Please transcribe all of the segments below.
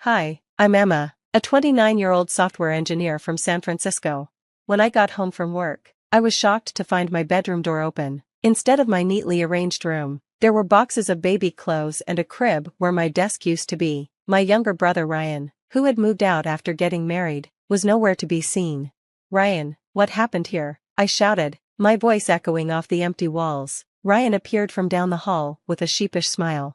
Hi, I'm Emma, a 29-year-old software engineer from San Francisco. When I got home from work, I was shocked to find my bedroom door open. Instead of my neatly arranged room, there were boxes of baby clothes and a crib where my desk used to be. My younger brother Ryan, who had moved out after getting married, was nowhere to be seen. "Ryan, what happened here?" I shouted, my voice echoing off the empty walls. Ryan appeared from down the hall with a sheepish smile.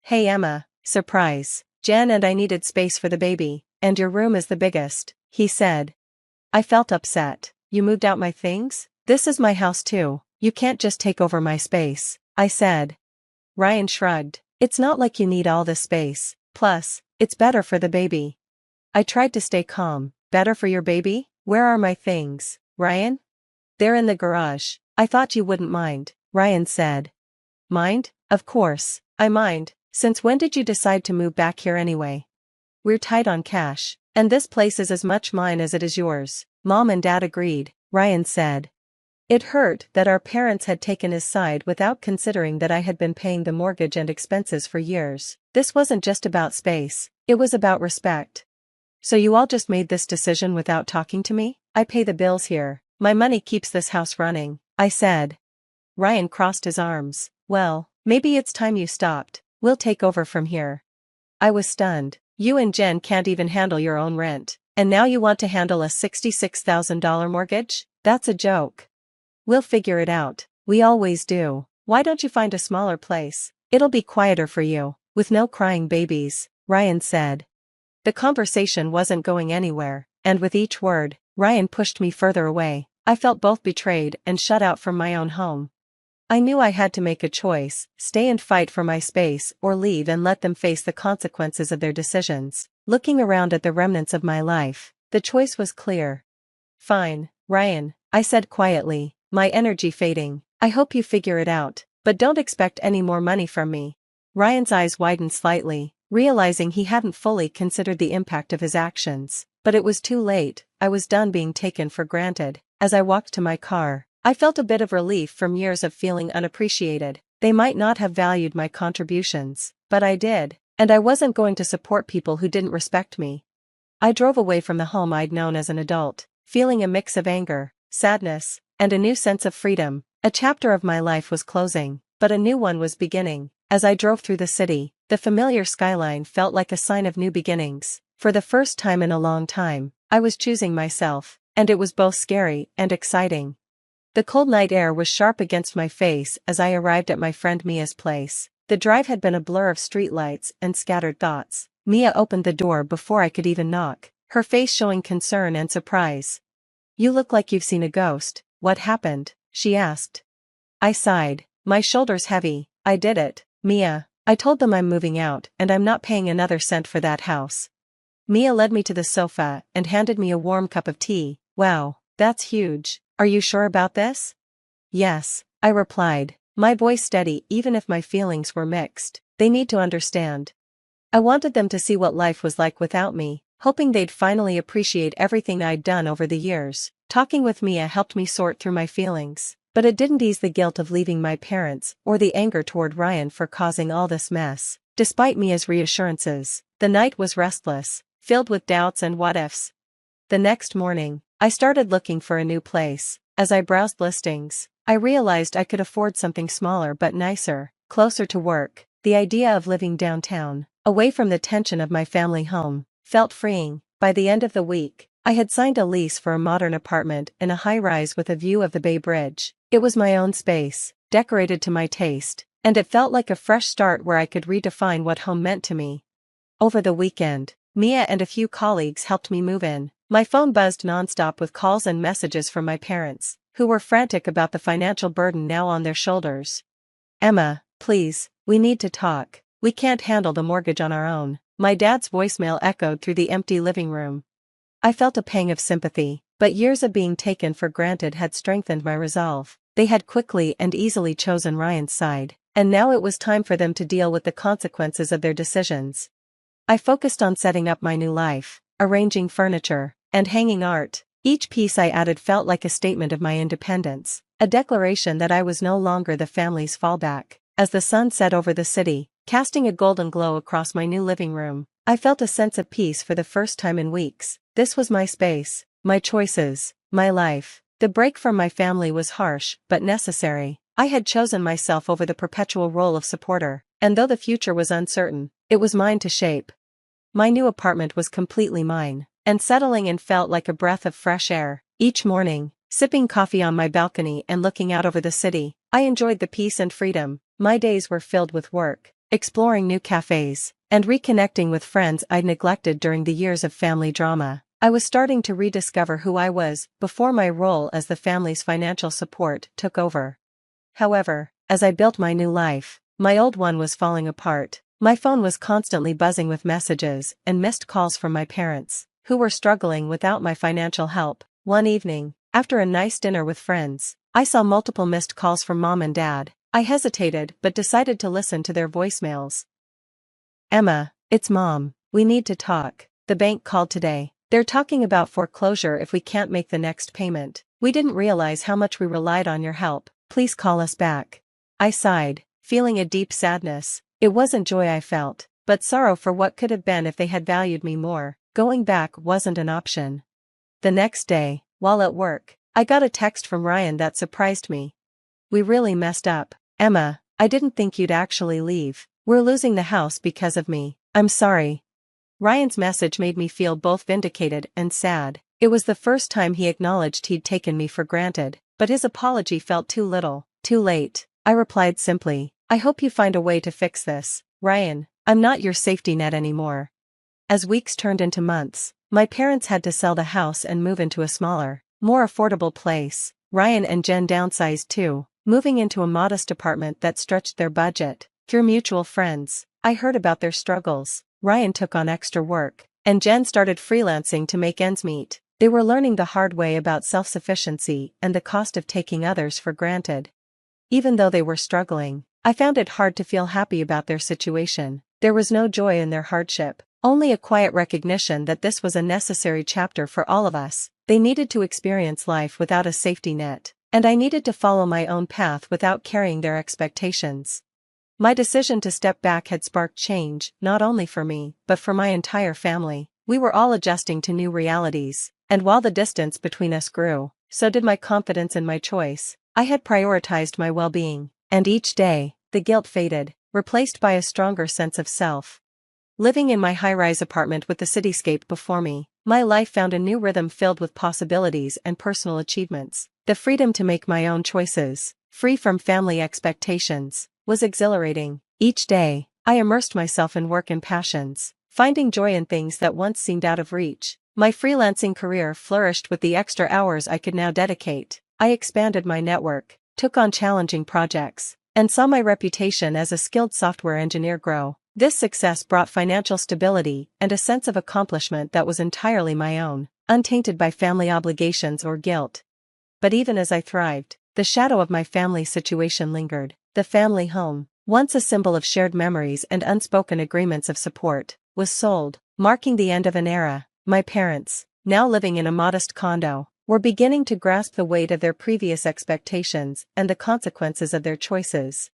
"Hey Emma, surprise. Jen and I needed space for the baby, and your room is the biggest," he said. I felt upset. "You moved out my things? This is my house too. You can't just take over my space," I said. Ryan shrugged. "It's not like you need all this space, plus, it's better for the baby." I tried to stay calm. "Better for your baby? Where are my things, Ryan?" "They're in the garage. I thought you wouldn't mind," Ryan said. "Mind? Of course, I mind. Since when did you decide to move back here anyway?" "We're tight on cash, and this place is as much mine as it is yours." "Mom and Dad agreed," Ryan said. It hurt that our parents had taken his side without considering that I had been paying the mortgage and expenses for years. This wasn't just about space, it was about respect. "So you all just made this decision without talking to me?" "I pay the bills here. My money keeps this house running," I said. Ryan crossed his arms. "Well, maybe it's time you stopped. We'll take over from here." I was stunned. "You and Jen can't even handle your own rent, and now you want to handle a $66,000 mortgage? That's a joke." "We'll figure it out. We always do. Why don't you find a smaller place? It'll be quieter for you, with no crying babies," Ryan said. The conversation wasn't going anywhere, and with each word, Ryan pushed me further away. I felt both betrayed and shut out from my own home. I knew I had to make a choice, stay and fight for my space or leave and let them face the consequences of their decisions. Looking around at the remnants of my life, the choice was clear. "Fine, Ryan," I said quietly, my energy fading. "I hope you figure it out, but don't expect any more money from me." Ryan's eyes widened slightly, realizing he hadn't fully considered the impact of his actions. But it was too late. I was done being taken for granted. As I walked to my car, I felt a bit of relief from years of feeling unappreciated. They might not have valued my contributions, but I did, and I wasn't going to support people who didn't respect me. I drove away from the home I'd known as an adult, feeling a mix of anger, sadness, and a new sense of freedom. A chapter of my life was closing, but a new one was beginning. As I drove through the city, the familiar skyline felt like a sign of new beginnings. For the first time in a long time, I was choosing myself, and it was both scary and exciting. The cold night air was sharp against my face as I arrived at my friend Mia's place. The drive had been a blur of streetlights and scattered thoughts. Mia opened the door before I could even knock, her face showing concern and surprise. "You look like you've seen a ghost. What happened?" she asked. I sighed, my shoulders heavy. "I did it, Mia. I told them I'm moving out and I'm not paying another cent for that house." Mia led me to the sofa and handed me a warm cup of tea. "Wow, that's huge. Are you sure about this?" "Yes," I replied, my voice steady even if my feelings were mixed. "They need to understand." I wanted them to see what life was like without me, hoping they'd finally appreciate everything I'd done over the years. Talking with Mia helped me sort through my feelings, but it didn't ease the guilt of leaving my parents or the anger toward Ryan for causing all this mess. Despite Mia's reassurances, the night was restless, filled with doubts and what-ifs. The next morning, I started looking for a new place. As I browsed listings, I realized I could afford something smaller but nicer, closer to work. The idea of living downtown, away from the tension of my family home, felt freeing. By the end of the week, I had signed a lease for a modern apartment in a high-rise with a view of the Bay Bridge. It was my own space, decorated to my taste, and it felt like a fresh start where I could redefine what home meant to me. Over the weekend, Mia and a few colleagues helped me move in. My phone buzzed nonstop with calls and messages from my parents, who were frantic about the financial burden now on their shoulders. "Emma, please, we need to talk. We can't handle the mortgage on our own." My dad's voicemail echoed through the empty living room. I felt a pang of sympathy, but years of being taken for granted had strengthened my resolve. They had quickly and easily chosen Ryan's side, and now it was time for them to deal with the consequences of their decisions. I focused on setting up my new life, arranging furniture, and hanging art. Each piece I added felt like a statement of my independence, a declaration that I was no longer the family's fallback. As the sun set over the city, casting a golden glow across my new living room, I felt a sense of peace for the first time in weeks. This was my space, my choices, my life. The break from my family was harsh, but necessary. I had chosen myself over the perpetual role of supporter, and though the future was uncertain, it was mine to shape. My new apartment was completely mine, and settling in felt like a breath of fresh air. Each morning, sipping coffee on my balcony and looking out over the city, I enjoyed the peace and freedom. My days were filled with work, exploring new cafes, and reconnecting with friends I'd neglected during the years of family drama. I was starting to rediscover who I was before my role as the family's financial support took over. However, as I built my new life, my old one was falling apart. My phone was constantly buzzing with messages and missed calls from my parents, who were struggling without my financial help. One evening, after a nice dinner with friends, I saw multiple missed calls from mom and dad. I hesitated but decided to listen to their voicemails. "Emma, it's Mom. We need to talk. The bank called today. They're talking about foreclosure if we can't make the next payment. We didn't realize how much we relied on your help. Please call us back." I sighed, feeling a deep sadness. It wasn't joy I felt, but sorrow for what could have been if they had valued me more. Going back wasn't an option. The next day, while at work, I got a text from Ryan that surprised me. "We really messed up. Emma, I didn't think you'd actually leave. We're losing the house because of me. I'm sorry." Ryan's message made me feel both vindicated and sad. It was the first time he acknowledged he'd taken me for granted, but his apology felt too little, too late. I replied simply, "I hope you find a way to fix this, Ryan. I'm not your safety net anymore." As weeks turned into months, my parents had to sell the house and move into a smaller, more affordable place. Ryan and Jen downsized too, moving into a modest apartment that stretched their budget. Through mutual friends, I heard about their struggles. Ryan took on extra work, and Jen started freelancing to make ends meet. They were learning the hard way about self-sufficiency and the cost of taking others for granted. Even though they were struggling, I found it hard to feel happy about their situation. There was no joy in their hardship, only a quiet recognition that this was a necessary chapter for all of us. They needed to experience life without a safety net, and I needed to follow my own path without carrying their expectations. My decision to step back had sparked change, not only for me, but for my entire family. We were all adjusting to new realities, and while the distance between us grew, so did my confidence in my choice. I had prioritized my well-being, and each day, the guilt faded, replaced by a stronger sense of self. Living in my high-rise apartment with the cityscape before me, my life found a new rhythm filled with possibilities and personal achievements. The freedom to make my own choices, free from family expectations, was exhilarating. Each day, I immersed myself in work and passions, finding joy in things that once seemed out of reach. My freelancing career flourished with the extra hours I could now dedicate. I expanded my network, took on challenging projects, and saw my reputation as a skilled software engineer grow. This success brought financial stability and a sense of accomplishment that was entirely my own, untainted by family obligations or guilt. But even as I thrived, the shadow of my family's situation lingered. The family home, once a symbol of shared memories and unspoken agreements of support, was sold, marking the end of an era. My parents, now living in a modest condo, were beginning to grasp the weight of their previous expectations and the consequences of their choices.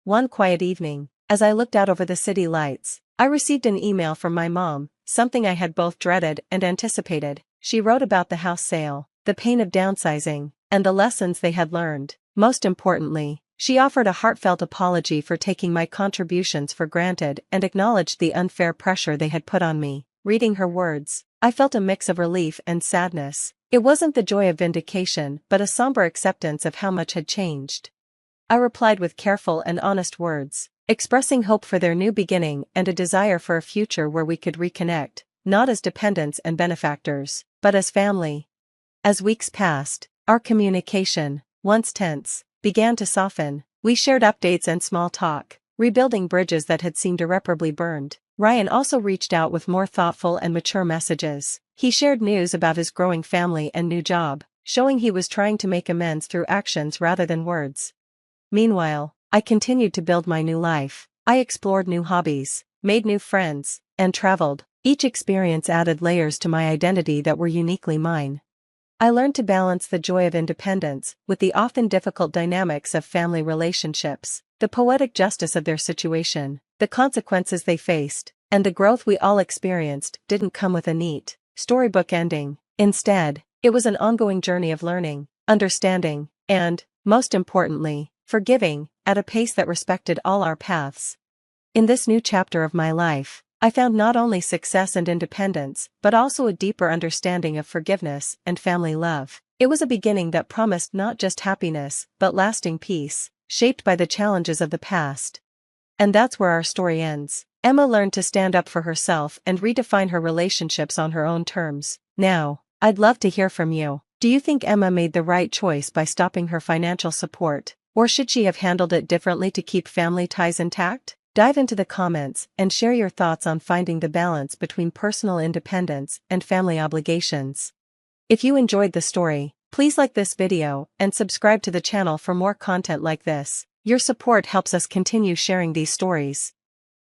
One quiet evening, as I looked out over the city lights, I received an email from my mom, something I had both dreaded and anticipated. She wrote about the house sale, the pain of downsizing, and the lessons they had learned. Most importantly, she offered a heartfelt apology for taking my contributions for granted and acknowledged the unfair pressure they had put on me. Reading her words, I felt a mix of relief and sadness. It wasn't the joy of vindication, but a somber acceptance of how much had changed. I replied with careful and honest words, expressing hope for their new beginning and a desire for a future where we could reconnect, not as dependents and benefactors, but as family. As weeks passed, our communication, once tense, began to soften. We shared updates and small talk, rebuilding bridges that had seemed irreparably burned. Ryan also reached out with more thoughtful and mature messages. He shared news about his growing family and new job, showing he was trying to make amends through actions rather than words. Meanwhile, I continued to build my new life. I explored new hobbies, made new friends, and traveled. Each experience added layers to my identity that were uniquely mine. I learned to balance the joy of independence with the often difficult dynamics of family relationships, the poetic justice of their situation, the consequences they faced, And the growth we all experienced didn't come with a neat, storybook ending. Instead, it was an ongoing journey of learning, understanding, and, most importantly, forgiving, at a pace that respected all our paths. In this new chapter of my life, I found not only success and independence, but also a deeper understanding of forgiveness and family love. It was a beginning that promised not just happiness, but lasting peace, shaped by the challenges of the past. And that's where our story ends. Emma learned to stand up for herself and redefine her relationships on her own terms. Now, I'd love to hear from you. Do you think Emma made the right choice by stopping her financial support, or should she have handled it differently to keep family ties intact? Dive into the comments and share your thoughts on finding the balance between personal independence and family obligations. If you enjoyed the story, please like this video and subscribe to the channel for more content like this. Your support helps us continue sharing these stories.